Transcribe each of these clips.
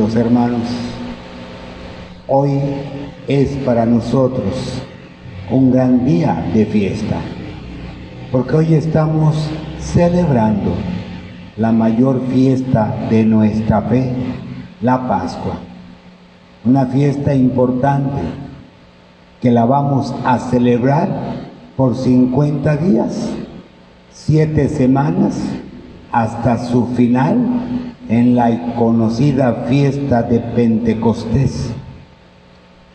queridos hermanos, hoy es para nosotros un gran día de fiesta, porque hoy estamos celebrando la mayor fiesta de nuestra fe, la Pascua. Una fiesta importante que la vamos a celebrar por 50 días, 7 semanas, hasta su final en la conocida fiesta de Pentecostés,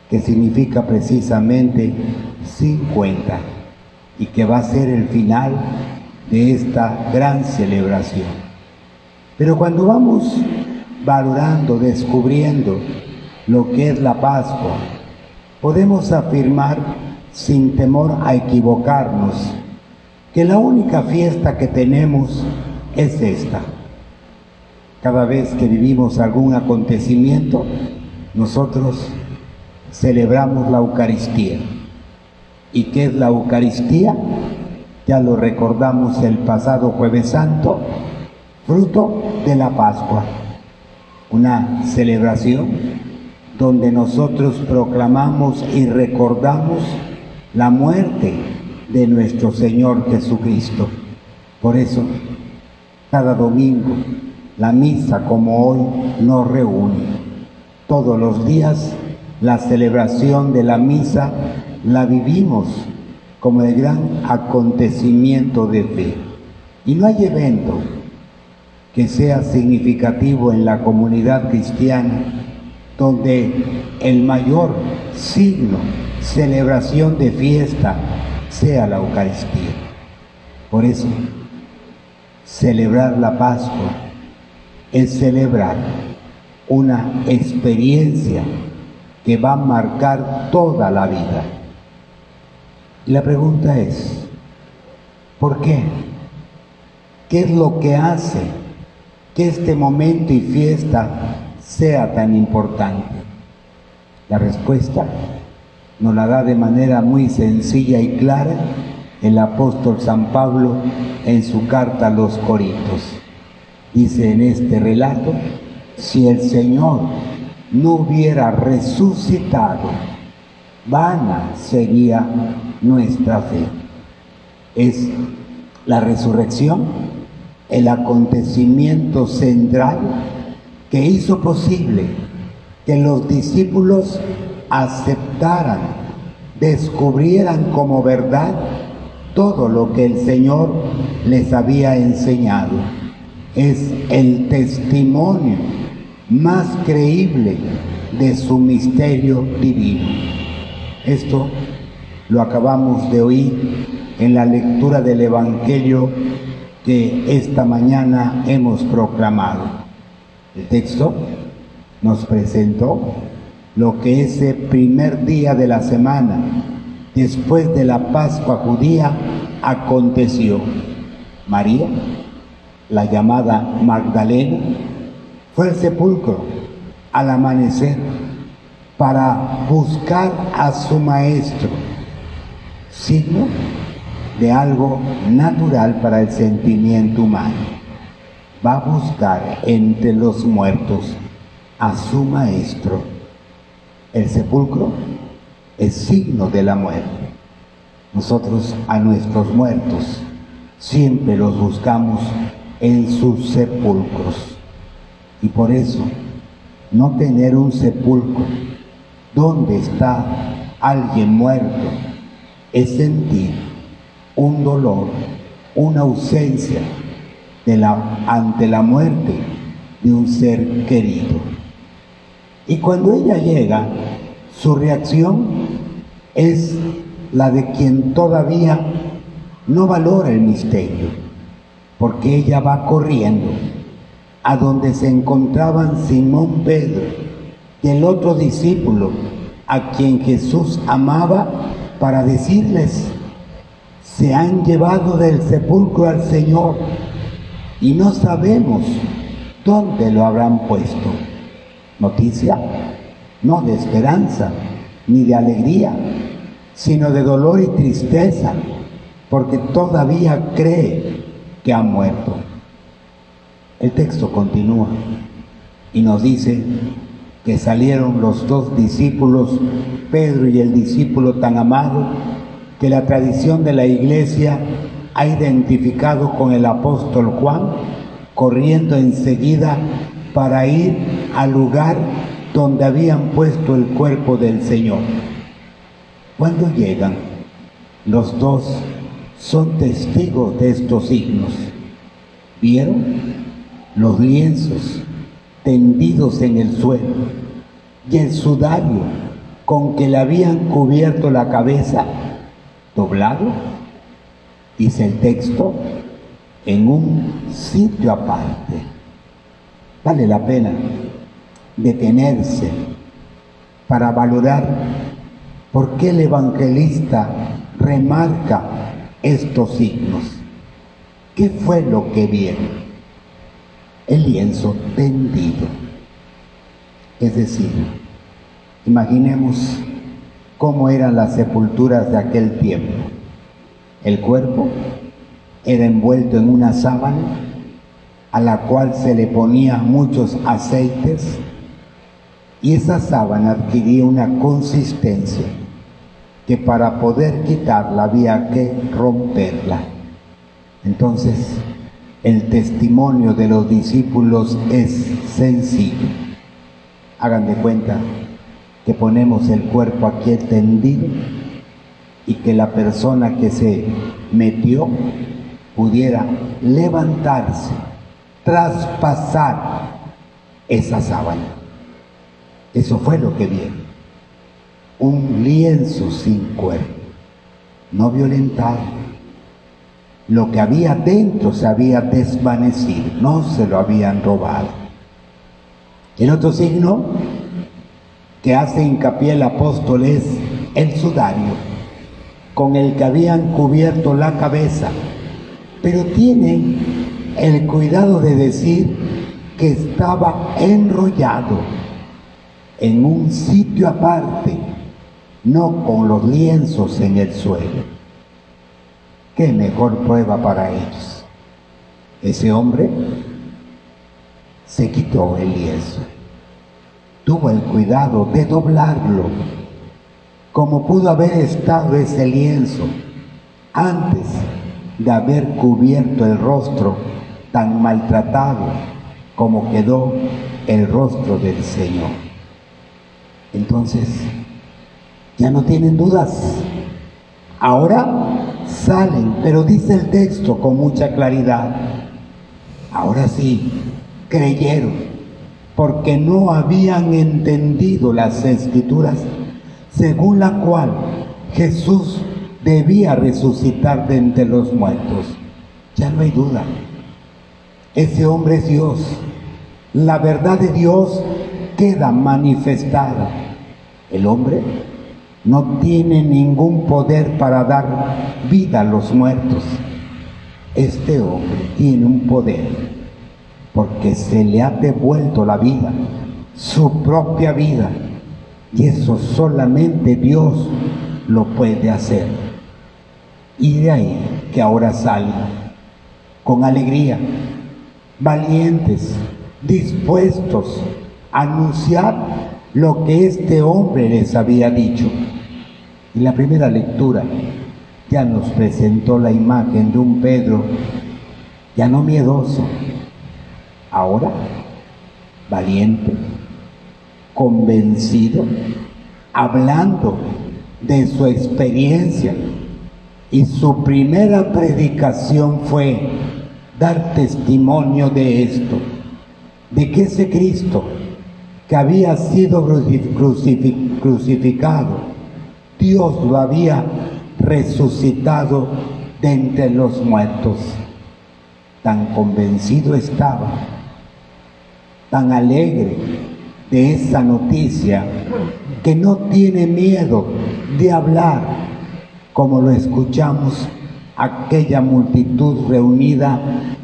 que significa precisamente 50, y que va a ser el final de esta gran celebración. Pero cuando vamos valorando, descubriendo lo que es la Pascua, podemos afirmar sin temor a equivocarnos que la única fiesta que tenemos es esta. Cada vez que vivimos algún acontecimiento, nosotros celebramos la Eucaristía. ¿Y qué es la Eucaristía? Ya lo recordamos el pasado Jueves Santo, fruto de la Pascua. Una celebración donde nosotros proclamamos y recordamos la muerte de nuestro Señor Jesucristo. Por eso, cada domingo, la misa como hoy nos reúne. Todos los días, la celebración de la misa la vivimos como el gran acontecimiento de fe. Y no hay evento que sea significativo en la comunidad cristiana donde el mayor signo, celebración de fiesta, sea la Eucaristía. Por eso, celebrar la Pascua es celebrar una experiencia que va a marcar toda la vida. Y la pregunta es, ¿por qué? ¿Qué es lo que hace que este momento y fiesta sea tan importante? La respuesta nos la da de manera muy sencilla y clara el apóstol San Pablo en su carta a los Corintios. Dice en este relato: si el Señor no hubiera resucitado, vana sería nuestra fe. Es la resurrección el acontecimiento central que hizo posible que los discípulos aceptaran, descubrieran como verdad todo lo que el Señor les había enseñado. Es el testimonio más creíble de su misterio divino. Esto lo acabamos de oír en la lectura del Evangelio que esta mañana hemos proclamado. El texto nos presentó lo que ese primer día de la semana, después de la Pascua judía, aconteció. María, la llamada Magdalena, fue al sepulcro al amanecer para buscar a su maestro, signo de algo natural para el sentimiento humano. Va a buscar entre los muertos a su maestro. El sepulcro es signo de la muerte. Nosotros a nuestros muertos siempre los buscamos en sus sepulcros. Y por eso, no tener un sepulcro donde está alguien muerto es sentir un dolor, una ausencia ante la muerte de un ser querido. Y cuando ella llega, su reacción es la de quien todavía no valora el misterio, porque ella va corriendo a donde se encontraban Simón Pedro y el otro discípulo a quien Jesús amaba, para decirles: se han llevado del sepulcro al Señor y no sabemos dónde lo habrán puesto. Noticia no de esperanza ni de alegría, sino de dolor y tristeza, porque todavía cree que ha muerto. El texto continúa: Y nos dice que salieron los dos discípulos, Pedro y el discípulo tan amado, que la tradición de la iglesia ha identificado con el apóstol Juan, corriendo enseguida para ir al lugar donde habían puesto el cuerpo del Señor. Cuando llegan, los dos son testigos de estos signos. Vieron los lienzos tendidos en el suelo y el sudario con que le habían cubierto la cabeza doblado, dice el texto, en un sitio aparte. Vale la pena detenerse para valorar por qué el evangelista remarca estos signos. ¿Qué fue lo que vieron? El lienzo tendido. Es decir, imaginemos cómo eran las sepulturas de aquel tiempo. El cuerpo era envuelto en una sábana a la cual se le ponían muchos aceites, y esa sábana adquiría una consistencia que para poder quitarla había que romperla. Entonces, el testimonio de los discípulos es sencillo. Hagan de cuenta que ponemos el cuerpo aquí tendido y que la persona que se metió pudiera levantarse, traspasar esa sábana. Eso fue lo que vieron. Un lienzo sin cuerpo, no violentado. Lo que había dentro se había desvanecido, no se lo habían robado. El otro signo que hace hincapié el apóstol es el sudario, con el que habían cubierto la cabeza, pero tienen el cuidado de decir que estaba enrollado en un sitio aparte, no con los lienzos en el suelo. ¿Qué mejor prueba para ellos? Ese hombre se quitó el lienzo, tuvo el cuidado de doblarlo, como pudo haber estado ese lienzo antes de haber cubierto el rostro tan maltratado como quedó el rostro del Señor. Entonces, ya no tienen dudas. Ahora salen, pero dice el texto con mucha claridad, ahora sí, creyeron, porque no habían entendido las Escrituras, según la cual Jesús debía resucitar de entre los muertos. Ya no hay duda, ese hombre es Dios, la verdad de Dios queda manifestada. El hombre no tiene ningún poder para dar vida a los muertos. Este hombre tiene un poder, porque se le ha devuelto la vida, su propia vida, y eso solamente Dios lo puede hacer. Y de ahí que ahora salen con alegría, valientes, dispuestos a anunciar lo que este hombre les había dicho. Y la primera lectura ya nos presentó la imagen de un Pedro ya no miedoso, ahora valiente, convencido, hablando de su experiencia. Y su primera predicación fue dar testimonio de esto, de que ese Cristo que había sido crucificado, Dios lo había resucitado de entre los muertos. Tan convencido estaba, tan alegre de esa noticia, que no tiene miedo de hablar, como lo escuchamos aquella multitud reunida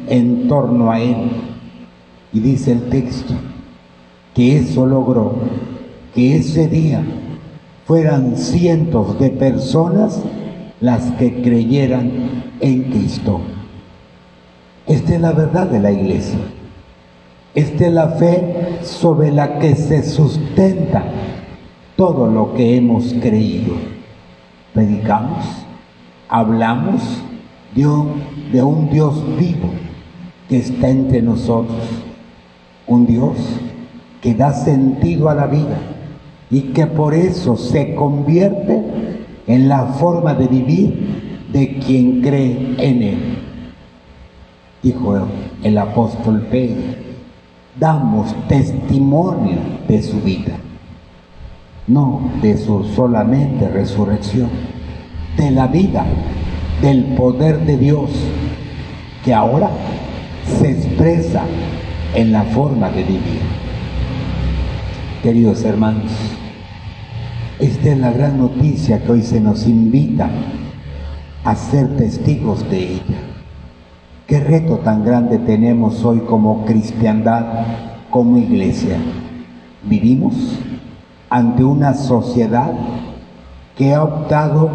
en torno a él. Y dice el texto que eso logró que ese día fueran cientos de personas las que creyeran en Cristo. Esta es la verdad de la iglesia. Esta es la fe sobre la que se sustenta todo lo que hemos creído. Predicamos, hablamos de un Dios vivo que está entre nosotros, un Dios que da sentido a la vida y que por eso se convierte en la forma de vivir de quien cree en Él. Dijo el apóstol Pedro, damos testimonio de su vida, no de su solamente resurrección, de la vida, del poder de Dios, que ahora se expresa en la forma de vivir. Queridos hermanos, esta es la gran noticia que hoy se nos invita a ser testigos de ella. Qué reto tan grande tenemos hoy como cristiandad, como iglesia. Vivimos ante una sociedad que ha optado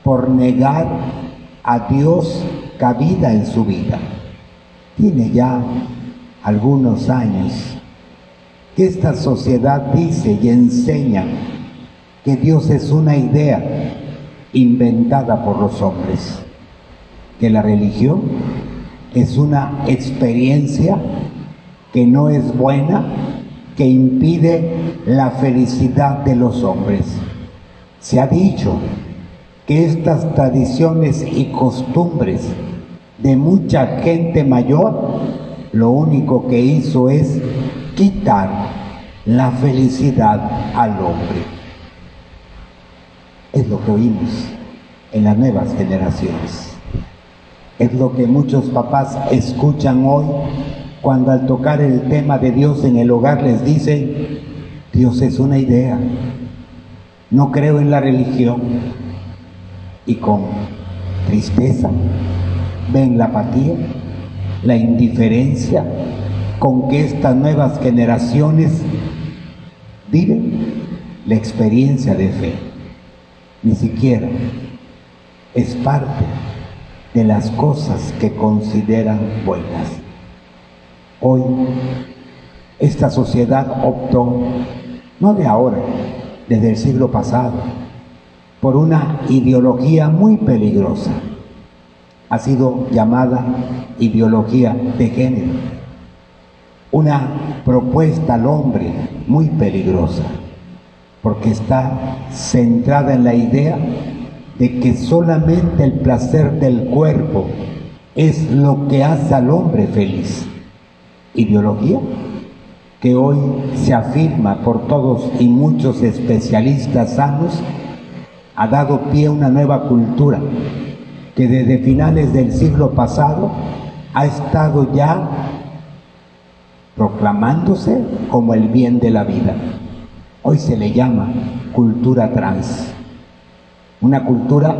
por negar a Dios cabida en su vida. Tiene ya algunos años que esta sociedad dice y enseña que Dios es una idea inventada por los hombres, que la religión es una experiencia que no es buena, que impide la felicidad de los hombres. Se ha dicho que estas tradiciones y costumbres de mucha gente mayor, lo único que hizo es quitar la felicidad al hombre. Es lo que oímos en las nuevas generaciones. Es lo que muchos papás escuchan hoy cuando al tocar el tema de Dios en el hogar les dicen, Dios es una idea, no creo en la religión. Y con tristeza ven la apatía, la indiferencia con que estas nuevas generaciones viven la experiencia de fe. Ni siquiera es parte de las cosas que consideran buenas. Hoy, esta sociedad optó, no de ahora, desde el siglo pasado, por una ideología muy peligrosa. Ha sido llamada ideología de género. Una propuesta al hombre muy peligrosa, porque está centrada en la idea de que solamente el placer del cuerpo es lo que hace al hombre feliz. Ideología que hoy se afirma por todos y muchos especialistas sanos, ha dado pie a una nueva cultura que desde finales del siglo pasado ha estado ya proclamándose como el bien de la vida. Hoy se le llama cultura trans, una cultura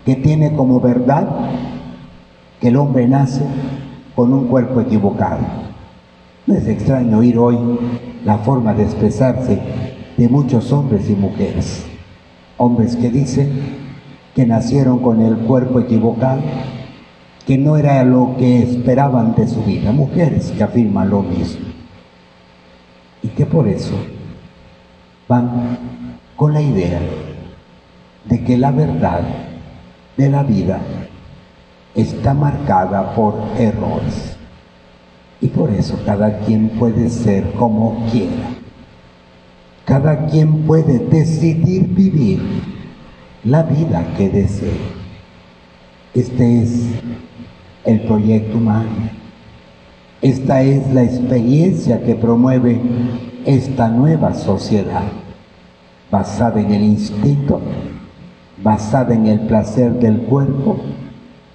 que tiene como verdad que el hombre nace con un cuerpo equivocado. No es extraño oír hoy la forma de expresarse de muchos hombres y mujeres. Hombres que dicen que nacieron con el cuerpo equivocado, que no era lo que esperaban de su vida. Mujeres que afirman lo mismo. Y que por eso van con la idea de que la verdad de la vida está marcada por errores. Y por eso cada quien puede ser como quiera. Cada quien puede decidir vivir la vida que desee. Este es el proyecto humano. Esta es la experiencia que promueve esta nueva sociedad, basada en el instinto, basada en el placer del cuerpo,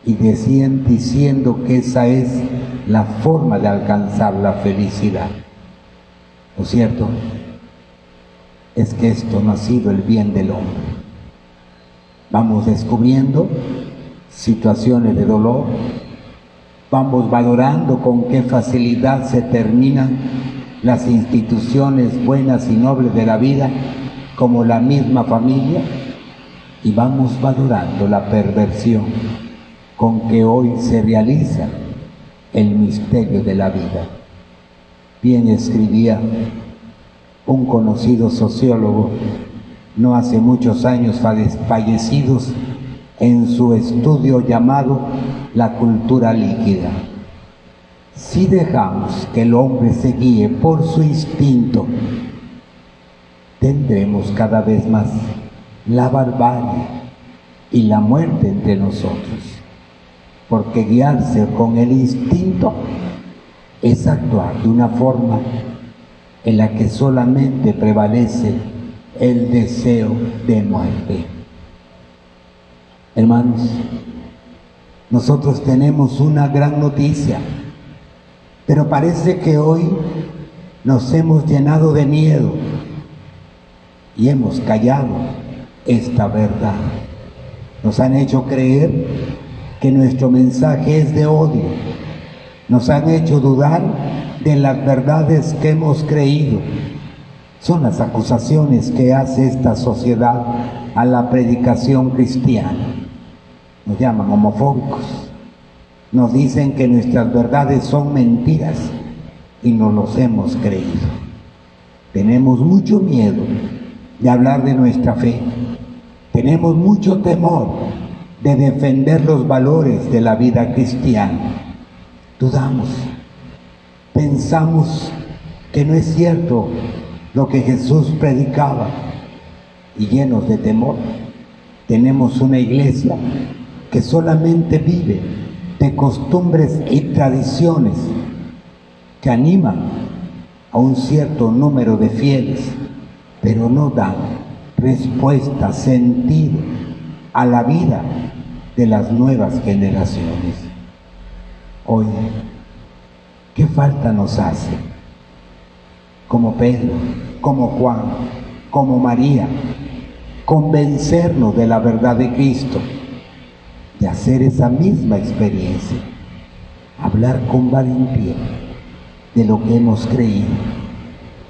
y diciendo que esa es la forma de alcanzar la felicidad. Lo cierto es que esto no ha sido el bien del hombre. Vamos descubriendo situaciones de dolor, vamos valorando con qué facilidad se terminan las instituciones buenas y nobles de la vida, como la misma familia, y vamos valorando la perversión con que hoy se realiza el misterio de la vida. Bien escribía un conocido sociólogo, no hace muchos años fallecidos, en su estudio llamado La cultura líquida. Si dejamos que el hombre se guíe por su instinto, tendremos cada vez más la barbarie y la muerte entre nosotros, porque guiarse con el instinto es actuar de una forma en la que solamente prevalece el deseo de muerte. Hermanos, nosotros tenemos una gran noticia, pero parece que hoy nos hemos llenado de miedo y hemos callado esta verdad. Nos han hecho creer que nuestro mensaje es de odio. Nos han hecho dudar de las verdades que hemos creído. Son las acusaciones que hace esta sociedad a la predicación cristiana. Nos llaman homofóbicos. Nos dicen que nuestras verdades son mentiras y nos los hemos creído. Tenemos mucho miedo de hablar de nuestra fe. Tenemos mucho temor de defender los valores de la vida cristiana. Dudamos, pensamos que no es cierto lo que Jesús predicaba, y llenos de temor tenemos una iglesia que solamente vive de costumbres y tradiciones que animan a un cierto número de fieles, pero no dan respuesta, sentido a la vida de las nuevas generaciones. Hoy, ¿qué falta nos hace? Como Pedro, como Juan, como María, convencernos de la verdad de Cristo, de hacer esa misma experiencia, hablar con valentía de lo que hemos creído,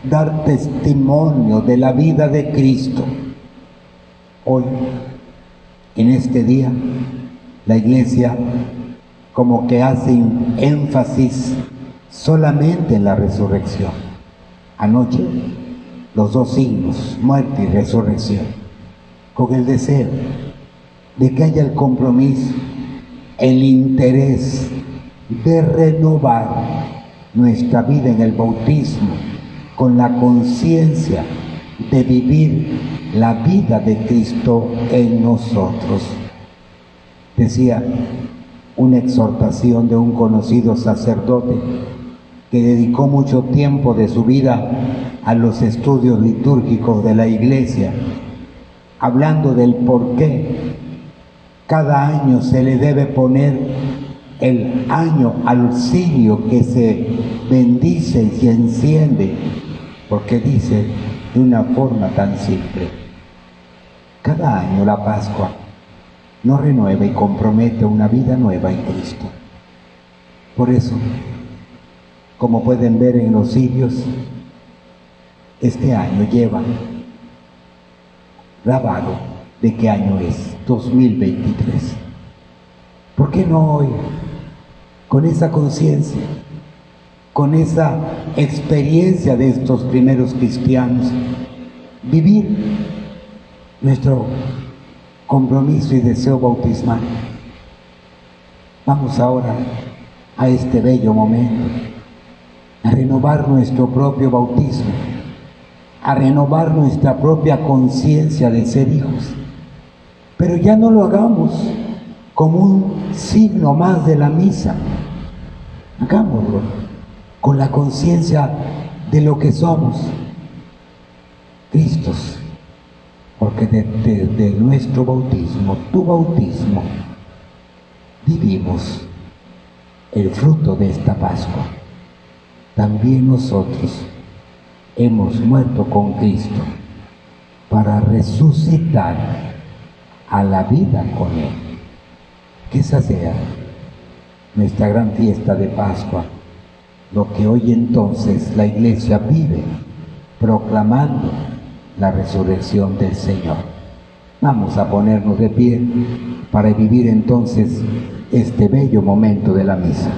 dar testimonio de la vida de Cristo. Hoy, en este día, la Iglesia como que hace énfasis solamente en la resurrección. Anoche, los dos signos, muerte y resurrección, con el deseo de que haya el compromiso, el interés de renovar nuestra vida en el bautismo, con la conciencia de vivir la vida de Cristo en nosotros. Decía una exhortación de un conocido sacerdote que dedicó mucho tiempo de su vida a los estudios litúrgicos de la Iglesia, hablando del por qué cada año se le debe poner el año al cirio que se bendice y se enciende, porque dice de una forma tan simple: cada año la Pascua nos renueva y compromete una vida nueva en Cristo. Por eso, como pueden ver en los cirios, este año lleva grabado de qué año es, 2023. ¿Por qué no hoy, con esa conciencia, con esa experiencia de estos primeros cristianos, vivir nuestro compromiso y deseo bautismal? Vamos ahora a este bello momento, a renovar nuestro propio bautismo, a renovar nuestra propia conciencia de ser hijos. Pero ya no lo hagamos como un signo más de la misa. Hagámoslo con la conciencia de lo que somos, Cristos, porque de nuestro bautismo, tu bautismo, vivimos el fruto de esta Pascua. También nosotros hemos muerto con Cristo para resucitar a la vida con Él. Que esa sea nuestra gran fiesta de Pascua, lo que hoy entonces la Iglesia vive, proclamando la resurrección del Señor. Vamos a ponernos de pie para vivir entonces este bello momento de la misa.